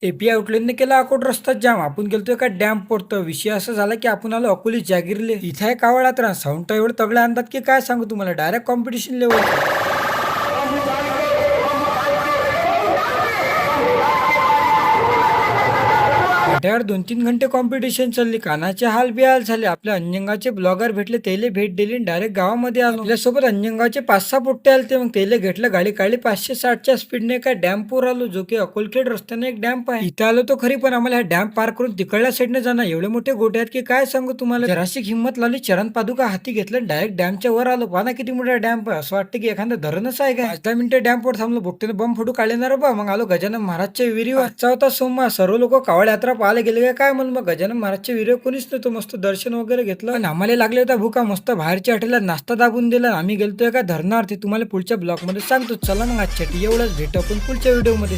API आउटलेटने केला अकोट रस्ता जाम. आपण गेलतो एका डॅम पोरतं. विषय असा झाला की आपण आलो अकोली जागीरले. इथे आहे कावळात राहा साऊंड तर एवढं तगडे आणतात की काय सांगू तुम्हाला, डायरेक्ट कॉम्पिटिशन लेवल. अड्यावर 2-3 घंटे कॉम्पिटिशन चालली. कानाचे हाल बिहाल झाले. आपल्या अंजनगावचे ब्लॉगर भेटले, त्याला भेट दिली डायरेक्ट गावामध्ये आलो. आपल्यासोबत अंजनगावचे 5-6 पोट्टे आले ते. मग त्याला घेतलं, गाडी काढली 560च्या स्पीडने. काय डॅम पूर आलो, जो की अकोलखेड रस्त्याने एक डॅम्प आहे. इथं आलो तो खरी, पण आम्हाला हा डॅम पार करून तिकडल्या साईडने जाणार. एवढे मोठे गोटे आहेत की काय सांगू तुम्हाला. जराशी हिंमत लावली, चरण पादुका हाती घेतलं, डायरेक्ट डॅमच्या वर आलो. पाना किती मोठा डॅम्प आहे. असं वाटतं की एखादा धरणच आहे. काय 5-10 मिनिटं डॅम्पवर थांबलो, बोट्याने बम फोटो काढले ना रे बा. मग आलो गजानन महाराजच्या विहिरीवर. आजचा होता सोमवार, सर्व लोक कावड यात्रा पाहायला गेले. काय म्हणून मग गजानन महाराजच्या विहिरीवर कोणीच नव्हतं. मस्त दर्शन वगैरे घेतलं आणि आम्हाला लागले होता भूका. मस्त बाहेरच्या हॉटेलला नाश्ता दाबून दिला. आम्ही गेलतोय का धरणावर, ते तुम्हाला पुढच्या ब्लॉग मध्ये सांगतो. चला मग आजच्या एवढंच, भेटू आपण पुढच्या व्हिडिओ मध्ये.